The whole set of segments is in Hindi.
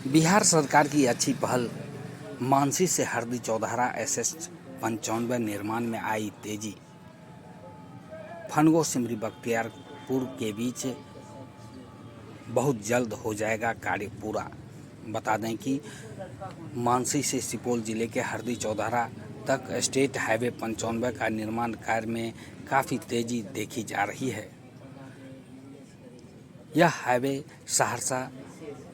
बिहार सरकार की अच्छी पहल। मानसी से हरदी चौधारा एसएच 95 निर्माण में आई तेजी। फनगो सिमरी बख्तियारपुर के बीच बहुत जल्द हो जाएगा कार्य पूरा। बता दें कि मानसी से सुपौल जिले के हरदी चौधारा तक स्टेट हाईवे 95 का निर्माण कार्य में काफ़ी तेजी देखी जा रही है। यह हाईवे सहरसा,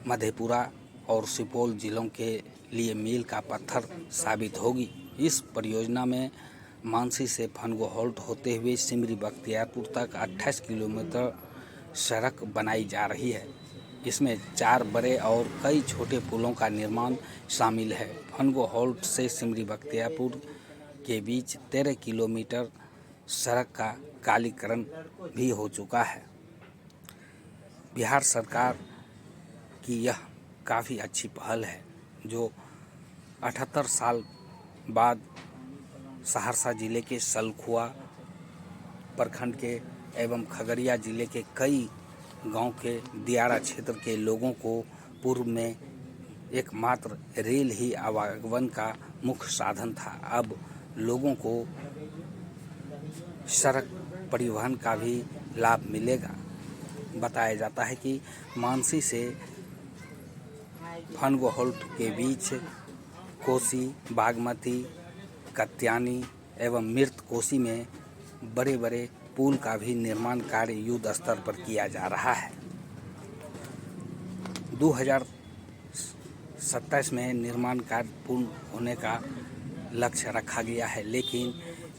मधेपुरा और सुपौल जिलों के लिए मील का पत्थर साबित होगी। इस परियोजना में मानसी से फनगो हॉल्ट होते हुए सिमरी बख्तियारपुर तक 28 किलोमीटर सड़क बनाई जा रही है। इसमें 4 बड़े और कई छोटे पुलों का निर्माण शामिल है। फनगो हॉल्ट से सिमरी बख्तियारपुर के बीच 13 किलोमीटर सड़क का कालीकरण भी हो चुका है। बिहार सरकार की यह काफ़ी अच्छी पहल है, जो 78 साल बाद सहरसा जिले के सलखुआ प्रखंड के एवं खगड़िया जिले के कई गांव के दियारा क्षेत्र के लोगों को पूर्व में एकमात्र रेल ही आवागमन का मुख्य साधन था। अब लोगों को सड़क परिवहन का भी लाभ मिलेगा। बताया जाता है कि मानसी से फनगो हॉल्ट के बीच कोसी, बागमती, कत्यानी एवं मृत कोसी में बड़े बड़े पुल का भी निर्माण कार्य युद्ध स्तर पर किया जा रहा है। 2027 में निर्माण कार्य पूर्ण होने का लक्ष्य रखा गया है, लेकिन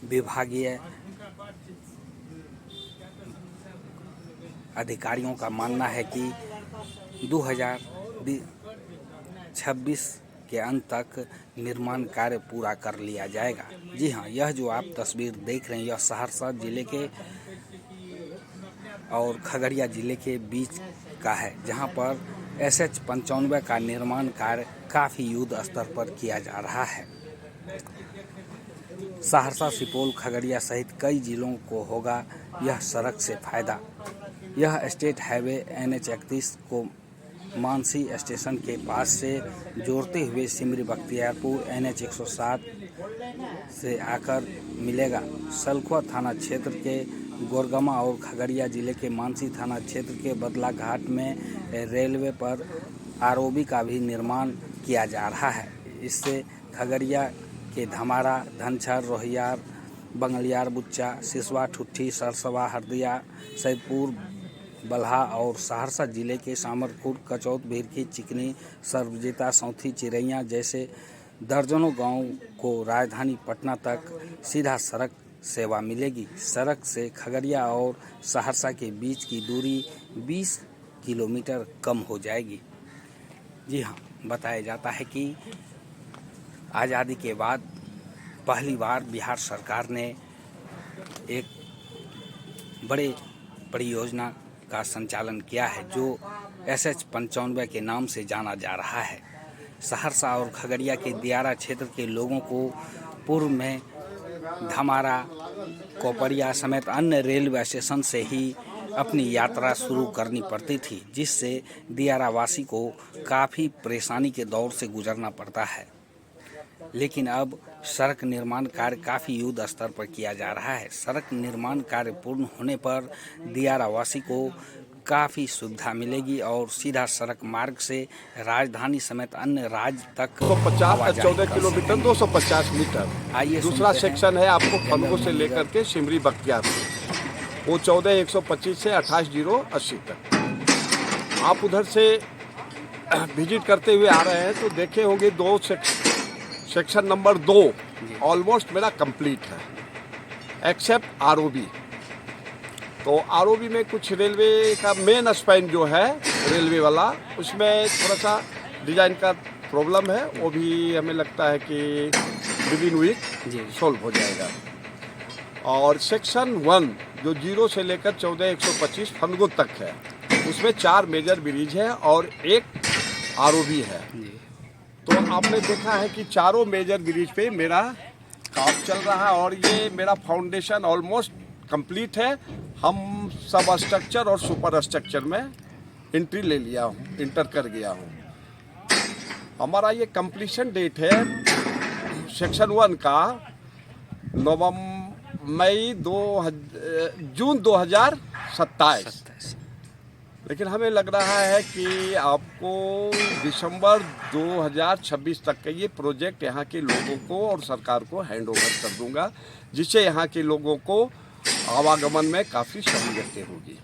विभागीय अधिकारियों का मानना है कि 2026 के अंत तक निर्माण कार्य पूरा कर लिया जाएगा। जी हाँ, यह जो आप तस्वीर देख रहे हैं, यह सहरसा जिले के और खगड़िया जिले के बीच का है, जहां पर एसएच 95 का निर्माण कार्य काफ़ी युद्ध स्तर पर किया जा रहा है। सहरसा, सुपौल, खगड़िया सहित कई जिलों को होगा यह सड़क से फायदा। यह स्टेट हाईवे NH 31 को मानसी स्टेशन के पास से जोड़ते हुए सिमरी बख्तियारपुर NH 107 से आकर मिलेगा। सलखुआ थाना क्षेत्र के गोरगमा और खगड़िया जिले के मानसी थाना क्षेत्र के बदला घाट में रेलवे पर ROB का भी निर्माण किया जा रहा है। इससे खगड़िया के धमारा, धनछर, रोहियार, बंगलियार, बुच्चा, सिसवा, ठुट्ठी, सरसवा, हरदिया, सैदपुर, बल्हा और सहरसा जिले के सामरपुर, कचौत, भिरखी, चिकनी, सर्वजिता, सौंथी, चिरैया जैसे दर्जनों गांव को राजधानी पटना तक सीधा सड़क सेवा मिलेगी। सड़क से खगड़िया और सहरसा के बीच की दूरी 20 किलोमीटर कम हो जाएगी। जी हाँ, बताया जाता है कि आज़ादी के बाद पहली बार बिहार सरकार ने एक बड़े परियोजना का संचालन किया है, जो SH 95 के नाम से जाना जा रहा है। सहरसा और खगड़िया के दियारा क्षेत्र के लोगों को पूर्व में धमारा, कोपरिया समेत अन्य रेलवे स्टेशन से ही अपनी यात्रा शुरू करनी पड़ती थी, जिससे दियारा वासी को काफ़ी परेशानी के दौर से गुजरना पड़ता है। लेकिन अब सड़क निर्माण कार्य काफ़ी युद्ध स्तर पर किया जा रहा है। सड़क निर्माण कार्य पूर्ण होने पर दियारा वासी को काफ़ी सुविधा मिलेगी और सीधा सड़क मार्ग से राजधानी समेत अन्य राज्य तक 150 14 किलोमीटर 250 मीटर। आइए दूसरा सेक्शन है आपको फनगो से लेकर के सिमरी बख्तियारपुर, वो 14 125 से 28 080 तक। आप उधर से विजिट करते हुए आ रहे हैं तो देखे होंगे सेक्शन नंबर 2 ऑलमोस्ट मेरा कंप्लीट है, एक्सेप्ट ROB। तो ROB में कुछ रेलवे का मेन स्पैन जो है रेलवे वाला, उसमें थोड़ा सा डिजाइन का प्रॉब्लम है, वो भी हमें लगता है कि विदिन वीक सोल्व हो जाएगा। और सेक्शन 1 जो 0 से लेकर 14 125 फनगो तक है, उसमें 4 मेजर ब्रिज है और एक ROB है। तो आपने देखा है कि चारों मेजर ब्रिज पे मेरा काम चल रहा है और ये मेरा फाउंडेशन ऑलमोस्ट कंप्लीट है। हम सब स्ट्रक्चर और सुपर स्ट्रक्चर में इंटर कर गया हूँ। हमारा ये कंप्लीशन डेट है सेक्शन 1 का जून 2027। लेकिन हमें लग रहा है कि आपको दिसंबर 2026 तक का ये प्रोजेक्ट यहाँ के लोगों को और सरकार को हैंड ओवर कर दूंगा, जिससे यहाँ के लोगों को आवागमन में काफ़ी सहूलियतें होगी।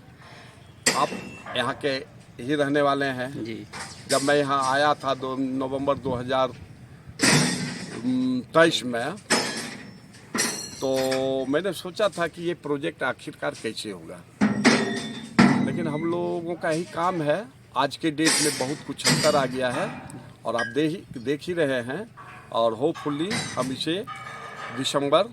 आप यहाँ के ही रहने वाले हैं जी। जब मैं यहाँ आया था नवंबर 2023 में, तो मैंने सोचा था कि ये प्रोजेक्ट आखिरकार कैसे होगा, लेकिन हम लोगों का ही काम है। आज के डेट में बहुत कुछ अंतर आ गया है और आप देख ही रहे हैं, और होपफुली हम इसे दिसंबर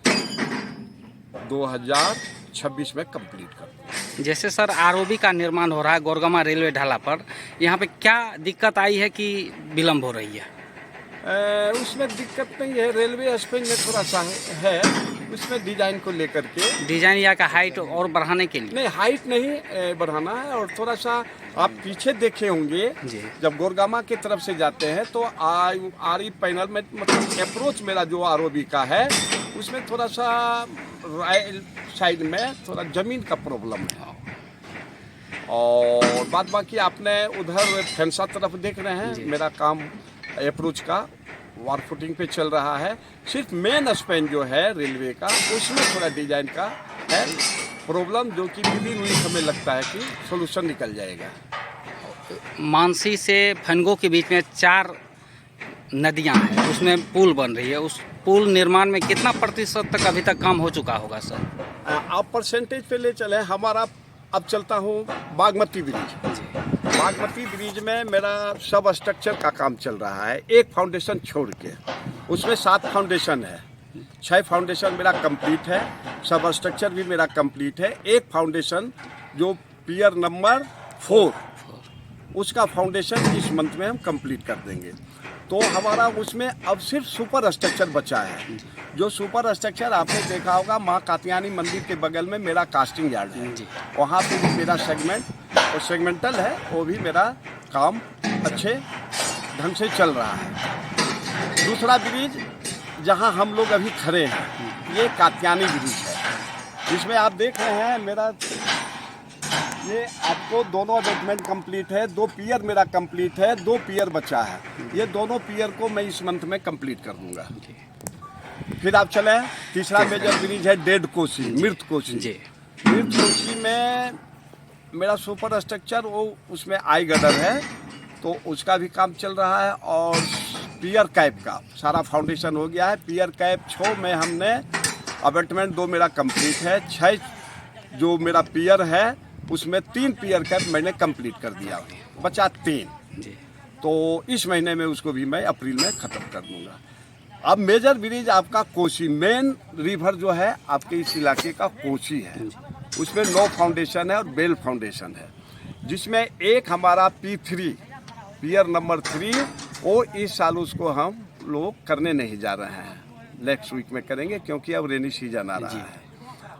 2026 में कंप्लीट कर देंगे। जैसे सर आरओबी का निर्माण हो रहा है गोरगमा रेलवे ढाला पर, यहाँ पे क्या दिक्कत आई है कि विलम्ब हो रही है? उसमें दिक्कत नहीं है, रेलवे स्पेन में थोड़ा सा है, उसमें डिजाइन को लेकर के। डिजाइन या का हाइट और बढ़ाने के लिए? नहीं, हाइट नहीं बढ़ाना है, और थोड़ा सा आप पीछे देखे होंगे जी। जब गोरगामा की तरफ से जाते हैं तो आरई पैनल में, मतलब अप्रोच मेरा जो आरओबी का है उसमें थोड़ा सा राइट साइड में थोड़ा ज़मीन का प्रॉब्लम है। और बाद बाकी आपने उधर फेंसा तरफ देख रहे हैं, मेरा काम अप्रोच का वार फुटिंग पे चल रहा है। सिर्फ मेन स्पेन जो है रेलवे का, उसमें थोड़ा डिजाइन का है प्रॉब्लम, जो कि विदिन वीक हमें लगता है कि सोल्यूशन निकल जाएगा। मानसी से फनगो के बीच में 4 नदियां हैं, उसमें पुल बन रही है। उस पुल निर्माण में कितना प्रतिशत तक अभी तक काम हो चुका होगा सर? आप परसेंटेज पे ले चले। हमारा अब चलता हूँ बागमती ब्रिज। बागमती ब्रिज में मेरा सब स्ट्रक्चर का काम चल रहा है, एक फाउंडेशन छोड़ के। उसमें 7 फाउंडेशन है, 6 फाउंडेशन मेरा कंप्लीट है, सब स्ट्रक्चर भी मेरा कंप्लीट है। एक फाउंडेशन जो पियर नंबर 4, उसका फाउंडेशन इस मंथ में हम कंप्लीट कर देंगे। तो हमारा उसमें अब सिर्फ सुपर स्ट्रक्चर बचा है। जो सुपर स्ट्रक्चर आपने देखा होगा, माँ कात्यायनी मंदिर के बगल में मेरा कास्टिंग यार्ड है, वहाँ पे भी मेरा सेगमेंट और सेगमेंटल है, वो भी मेरा काम अच्छे ढंग से चल रहा है। दूसरा ब्रिज जहाँ हम लोग अभी खड़े हैं, ये कात्यायनी ब्रिज है, जिसमें आप देख रहे हैं मेरा ये आपको दोनों अबेटमेंट कंप्लीट है, 2 पियर मेरा कंप्लीट है, 2 पियर बचा है। ये दोनों पियर को मैं इस मंथ में कंप्लीट कर दूंगा। फिर आप चले, तीसरा मेजर ब्रिज है डेड कोसी, मृत कोसी। मृत कोसी में मेरा सुपर स्ट्रक्चर वो उसमें आई गडर है, तो उसका भी काम चल रहा है। और पियर कैप का सारा फाउंडेशन हो गया है। पियर कैप 6 में हमने अबेटमेंट 2 मेरा कंप्लीट है। 6 जो मेरा पियर है उसमें 3 पियर कैप मैंने कंप्लीट कर दिया, बचा 3। तो इस महीने में उसको भी मैं अप्रैल में ख़त्म कर दूंगा। अब मेजर ब्रिज आपका कोसी, मेन रिवर जो है आपके इस इलाके का कोसी है, उसमें 9 फाउंडेशन है और बेल फाउंडेशन है, जिसमें एक हमारा P3 पियर नंबर 3, वो इस साल उसको हम लोग करने नहीं जा रहे हैं, नेक्स्ट वीक में करेंगे, क्योंकि अब रेनी सीजन आ रहा है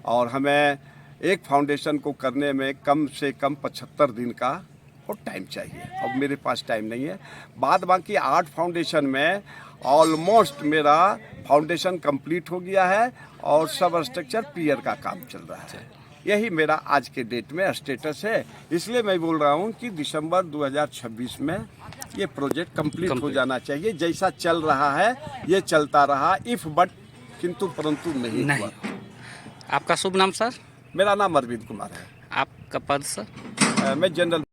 और हमें एक फाउंडेशन को करने में कम से कम 75 दिन का और टाइम चाहिए। अब मेरे पास टाइम नहीं है। बाद बाकी 8 फाउंडेशन में ऑलमोस्ट मेरा फाउंडेशन कंप्लीट हो गया है और सब स्ट्रक्चर पियर का काम चल रहा है। यही मेरा आज के डेट में स्टेटस है। इसलिए मैं बोल रहा हूँ कि दिसंबर 2026 में ये प्रोजेक्ट कंप्लीट हो जाना चाहिए। जैसा चल रहा है ये चलता रहा, इफ बट किंतु परंतु नहीं हुआ। आपका शुभ नाम सर? मेरा नाम अरविंद कुमार है। आपका पद सर? मैं जनरल